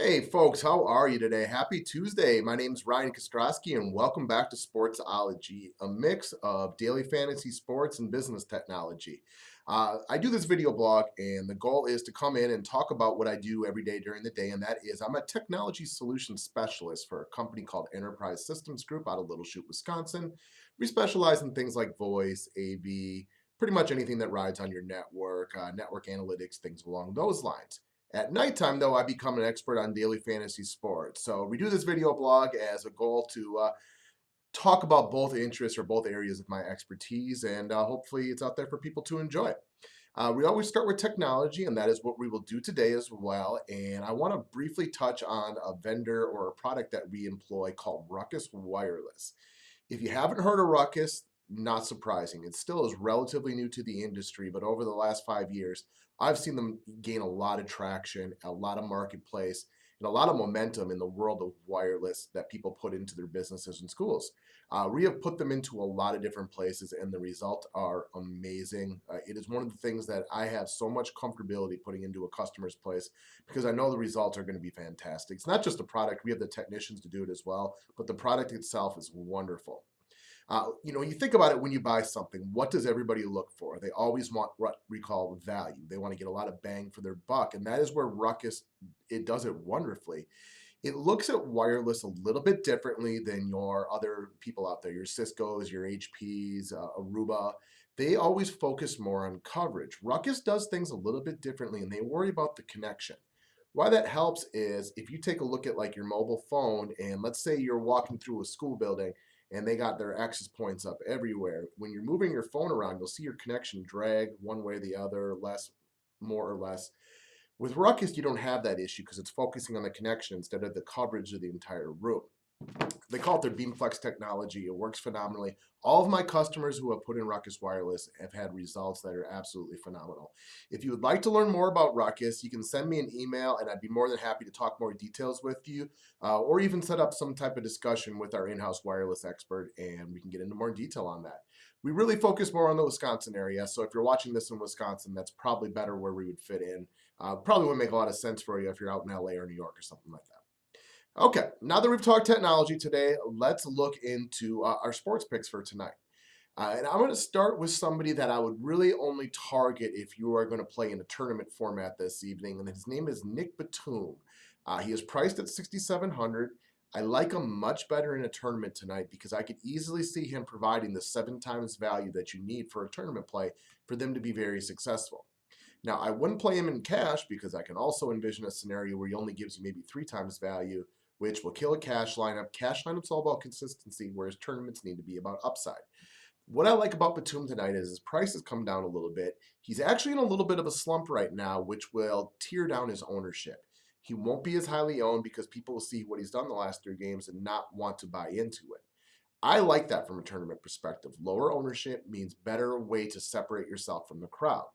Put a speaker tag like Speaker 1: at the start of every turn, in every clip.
Speaker 1: Hey folks, how are you today? Happy Tuesday. My name's Ryan and welcome back to Sportsology, a mix of daily fantasy sports and business technology. I do this video blog, and the goal is to come in and talk about what I do every day during the day, and that is I'm a technology solutions specialist for a company called Enterprise Systems Group out of Little Chute, Wisconsin. We specialize in things like voice, AV, pretty much anything that rides on your network, network analytics, things along those lines. At nighttime, though, I become an expert on daily fantasy sports. So we do this video blog as a goal to talk about both interests or both areas of my expertise, and hopefully it's out there for people to enjoy. We always start with technology, and that is what we will do today as well. And I want to briefly touch on a vendor or a product that we employ called Ruckus Wireless. If you haven't heard of Ruckus, not surprising. It still is relatively new to the industry, but over the last 5 years, I've seen them gain a lot of traction, a lot of marketplace, and a lot of momentum in the world of wireless that people put into their businesses and schools. We have put them into a lot of different places, and the results are amazing. It is one of the things that I have so much comfortability putting into a customer's place because I know the results are going to be fantastic. It's not just the product, we have the technicians to do it as well, but the product itself is wonderful. You think about it when you buy something, what does everybody look for? They always want what we call value. They want to get a lot of bang for their buck, and that is where Ruckus it does it wonderfully. It looks at wireless a little bit differently than your other people out there, your Cisco's, your HP's, Aruba. They always focus more on coverage. Ruckus does things a little bit differently, and they worry about the connection. Why that helps is if you take a look at like your mobile phone, and let's say you're walking through a school building and they got their access points up everywhere. When you're moving your phone around, you'll see your connection drag one way or the other, less, more or less. With Ruckus, you don't have that issue because it's focusing on the connection instead of the coverage of the entire room. They call it their BeamFlex technology. It works phenomenally. All of my customers who have put in Ruckus Wireless have had results that are absolutely phenomenal. If you would like to learn more about Ruckus, you can send me an email and I'd be more than happy to talk more details with you, or even set up some type of discussion with our in-house wireless expert and we can get into more detail on that. We really focus more on the Wisconsin area, so if you're watching this in Wisconsin, that's probably better where we would fit in. Probably would make a lot of sense for you if you're out in LA or New York or something like that. Okay, now that we've talked technology today, let's look into our sports picks for tonight. And I'm going to start with somebody that I would really only target if you are going to play in a tournament format this evening, and his name is Nick Batum. He is priced at 6,700. I like him much better in a tournament tonight because I could easily see him providing the 7 times value that you need for a tournament play for them to be very successful. Now, I wouldn't play him in cash because I can also envision a scenario where he only gives you maybe 3 times value, which will kill a cash lineup. Cash lineup's all about consistency, whereas tournaments need to be about upside. What I like about Batum tonight is his price has come down a little bit. He's actually in a little bit of a slump right now, which will tear down his ownership. He won't be as highly owned because people will see what he's done the last 3 games and not want to buy into it. I like that from a tournament perspective. Lower ownership means better way to separate yourself from the crowd.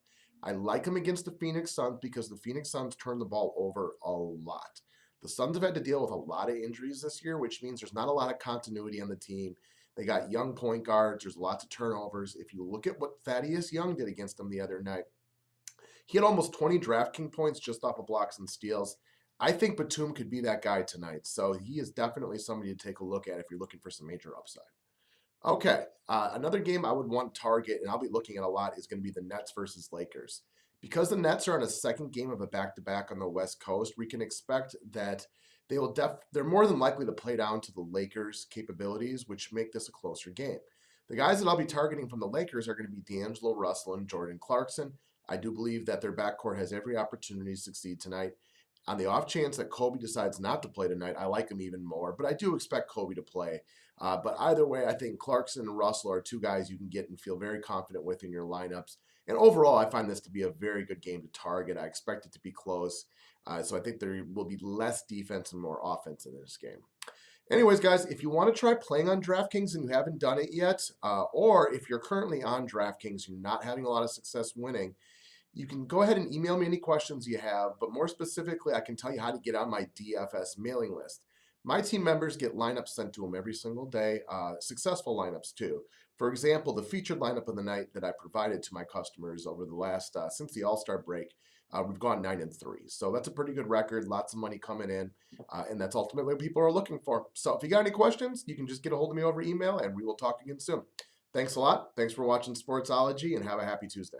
Speaker 1: I like him against the Phoenix Suns because the Phoenix Suns turn the ball over a lot. The Suns have had to deal with a lot of injuries this year, which means there's not a lot of continuity on the team. They got young point guards. There's lots of turnovers. If you look at what Thaddeus Young did against them the other night, he had almost 20 DraftKings points just off of blocks and steals. I think Batum could be that guy tonight. So he is definitely somebody to take a look at if you're looking for some major upside. Okay, another game I would want target, and I'll be looking at a lot, is going to be the Nets versus Lakers. Because the Nets are on a second game of a back-to-back on the West Coast, we can expect that they're more than likely to play down to the Lakers' capabilities, which make this a closer game. The guys that I'll be targeting from the Lakers are going to be D'Angelo Russell and Jordan Clarkson. I do believe that their backcourt has every opportunity to succeed tonight. On the off chance that Kobe decides not to play tonight, I like him even more, but I do expect Kobe to play. But either way, I think Clarkson and Russell are 2 guys you can get and feel very confident with in your lineups. And overall, I find this to be a very good game to target. I expect it to be close. So I think there will be less defense and more offense in this game. Anyways, guys, if you want to try playing on DraftKings and you haven't done it yet, or if you're currently on DraftKings and you're not having a lot of success winning, you can go ahead and email me any questions you have, but more specifically, I can tell you how to get on my DFS mailing list. My team members get lineups sent to them every single day, successful lineups too. For example, the featured lineup of the night that I provided to my customers over the last, since the All-Star break, We've gone 9-3. So that's a pretty good record. Lots of money coming in. And that's ultimately what people are looking for. So if you got any questions, you can just get a hold of me over email and we will talk again soon. Thanks a lot. Thanks for watching Sportsology and have a happy Tuesday.